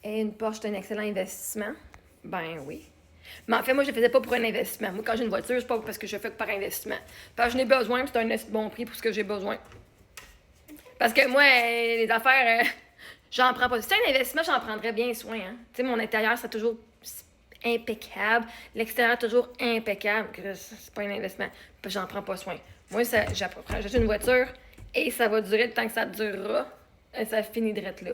Et une Porsche, c'est un excellent investissement? Ben oui. Mais en fait, moi, je ne le faisais pas pour un investissement. Moi, quand j'ai une voiture, c'est pas parce que je fais que par investissement. Parce que je n'ai besoin, c'est un bon prix pour ce que j'ai besoin. Parce que moi, les affaires, j'en prends pas. Si c'était un investissement, j'en prendrais bien soin. Hein. Tu sais, mon intérieur, c'est toujours impeccable. L'extérieur, toujours impeccable. C'est pas un investissement. Puis j'en prends pas soin. Moi, j'achète une voiture et ça va durer le temps que ça durera. Et ça finit d'être là.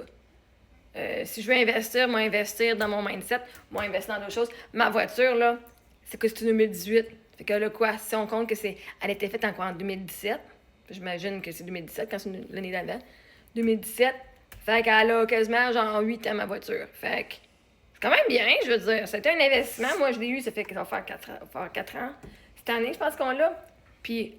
Si je veux investir, moi, investir dans mon mindset, moi, investir dans d'autres choses. Ma voiture, là, c'est que c'est 2018. Fait que là, quoi, si on compte que elle a été faite en 2017, j'imagine que c'est 2017 quand c'est l'année d'avant. 2017, fait qu'elle a quasiment genre 8 ans, ma voiture. Fait que c'est quand même bien, je veux dire. C'était un investissement. Moi, je l'ai eu, ça fait que ça va faire 4 ans. Cette année, je pense qu'on l'a. Puis,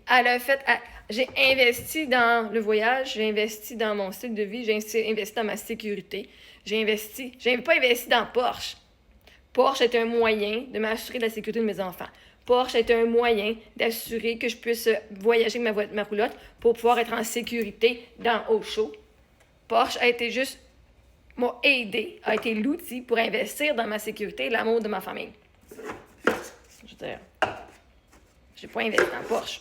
j'ai investi dans le voyage, j'ai investi dans mon style de vie, j'ai investi dans ma sécurité. J'ai pas investi dans Porsche. Porsche est un moyen de m'assurer de la sécurité de mes enfants. Porsche est un moyen d'assurer que je puisse voyager avec ma roulotte pour pouvoir être en sécurité dans Aucho. Porsche a été m'a aidé, a été l'outil pour investir dans ma sécurité et l'amour de ma famille. Je veux dire, j'ai pas investi en Porsche.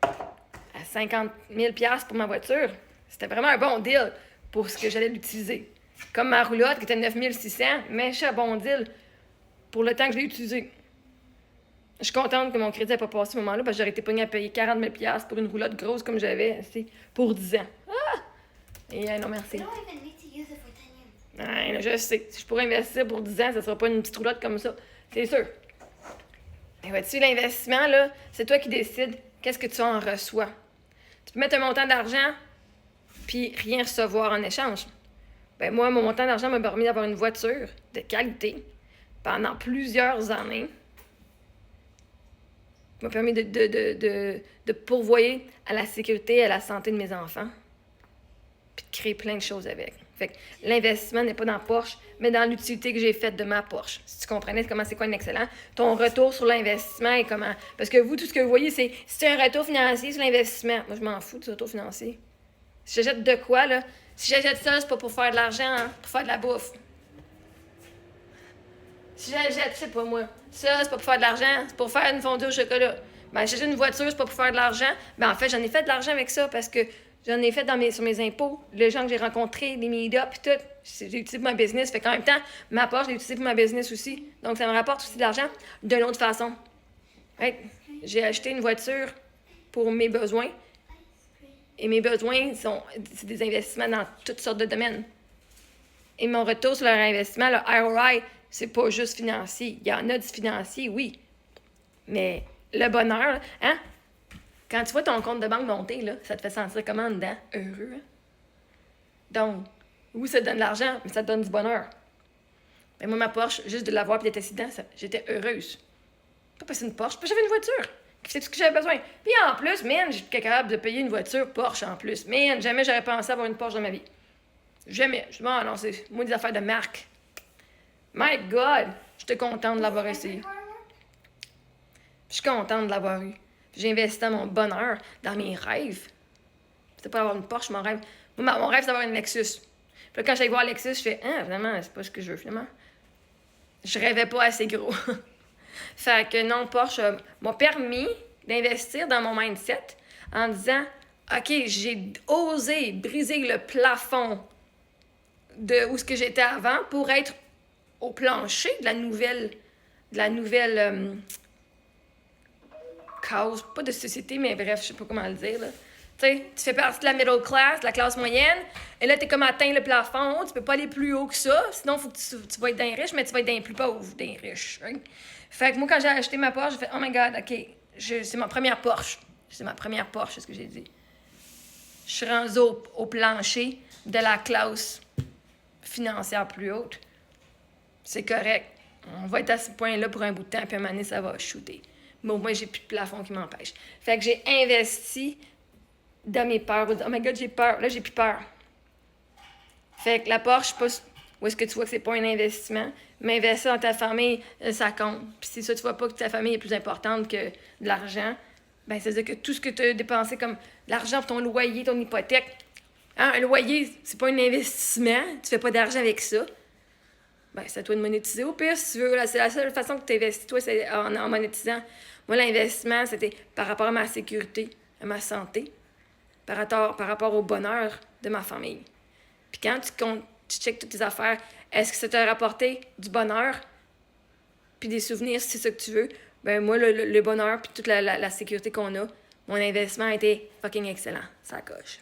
À 50 000 $ pour ma voiture, c'était vraiment un bon deal pour ce que j'allais l'utiliser. Comme ma roulotte qui était 9 600, mais c'est un bon deal pour le temps que je l'ai utilisé. Je suis contente que mon crédit n'ait pas passé ce moment-là parce que j'aurais été pognée à payer 40 000 $ pour une roulotte grosse comme j'avais pour 10 ans. Ah! Et non, merci. Je sais. Si je pourrais investir pour 10 ans, ça ne sera pas une petite roulotte comme ça. C'est sûr. Mais vois-tu, l'investissement, là, c'est toi qui décides qu'est-ce que tu en reçois. Tu peux mettre un montant d'argent puis rien recevoir en échange. Ben moi, mon montant d'argent m'a permis d'avoir une voiture de qualité pendant plusieurs années. M'a permis de pourvoyer à la sécurité et à la santé de mes enfants. Puis de créer plein de choses avec. Fait que l'investissement n'est pas dans Porsche, mais dans l'utilité que j'ai faite de ma Porsche. Si tu comprenais comment c'est quoi un excellent, ton retour sur l'investissement est comment. Parce que vous, tout ce que vous voyez, c'est un retour financier sur l'investissement. Moi, je m'en fous du retour financier. Si j'achète de quoi, là? Si j'achète ça, c'est pas pour faire de l'argent, hein, pour faire de la bouffe. Si j'achète, je sais pas moi, ça, c'est pas pour faire de l'argent, c'est pour faire une fondue au chocolat. Ben, j'achète une voiture, c'est pas pour faire de l'argent. Ben, en fait, j'en ai fait de l'argent avec ça parce que j'en ai fait sur mes impôts. Les gens que j'ai rencontrés, les meet-ups, puis tout. J'ai utilisé pour ma business. Fait qu'en même temps, ma Porsche, je l'ai utilisée pour ma business aussi. Donc, ça me rapporte aussi de l'argent d'une autre façon. Ouais. J'ai acheté une voiture pour mes besoins. Et mes besoins, c'est des investissements dans toutes sortes de domaines. Et mon retour sur leur investissement, le ROI, c'est pas juste financier. Il y en a du financier, oui. Mais le bonheur, hein? Quand tu vois ton compte de banque monter, là, ça te fait sentir comment dedans? Heureux. Hein? Donc, oui, ça te donne de l'argent, mais ça te donne du bonheur. Mais moi, ma Porsche, juste de l'avoir et d'être assis dedans, j'étais heureuse. Pas parce que c'est une Porsche, parce que j'avais une voiture. C'est tout ce que j'avais besoin. Puis en plus, man, j'étais capable de payer une voiture Porsche en plus. Man, jamais j'aurais pensé avoir une Porsche dans ma vie. Jamais. Je dis, bon, non, c'est moi des affaires de marque. My God, j'étais contente de l'avoir essayé. Je suis contente de l'avoir eu. J'ai investi dans mon bonheur, dans mes rêves. C'était pas avoir une Porsche, mon rêve. Moi, mon rêve, c'est d'avoir une Lexus. Puis là, quand j'allais voir Lexus, je fais, finalement, c'est pas ce que je veux, finalement. Je rêvais pas assez gros. Fait que non, Porsche m'a permis d'investir dans mon mindset en disant, OK, j'ai osé briser le plafond de où ce que j'étais avant pour être au plancher de la nouvelle cause, pas de société, mais bref, je sais pas comment le dire, là. Tu sais, tu fais partie de la middle class, de la classe moyenne, et là, t'es comme atteint le plafond, tu peux pas aller plus haut que ça, sinon, faut que tu vas être d'un riche, mais tu vas être d'un plus pauvre, d'un riche. Right? Fait que moi, quand j'ai acheté ma Porsche, j'ai fait, oh my God, OK, c'est ma première Porsche. C'est ma première Porsche, c'est ce que j'ai dit. Je suis rendue au plancher de la classe financière plus haute. C'est correct. On va être à ce point-là pour un bout de temps, puis à un moment donné, ça va shooter. Mais au moins, j'ai plus de plafond qui m'empêche. Fait que j'ai investi dans mes peurs. Oh my God, j'ai peur. Là, j'ai plus peur. Fait que la Porsche, je sais pas où est-ce que tu vois que c'est pas un investissement, mais investir dans ta famille, ça compte. Puis si ça, tu vois pas que ta famille est plus importante que de l'argent, ben ça veut dire que tout ce que tu as dépensé comme l'argent pour ton loyer, ton hypothèque, hein, un loyer, c'est pas un investissement. Tu fais pas d'argent avec ça. ben, c'est à toi de monétiser au pire, si tu veux. Là, c'est la seule façon que tu investis, toi, c'est en monétisant. Moi, l'investissement, c'était par rapport à ma sécurité, à ma santé, par rapport au bonheur de ma famille. Puis quand tu comptes, tu checkes toutes tes affaires, est-ce que ça t'a rapporté du bonheur, puis des souvenirs, si c'est ça que tu veux? Ben moi, le bonheur, puis toute la sécurité qu'on a, mon investissement a été fucking excellent. Ça coche.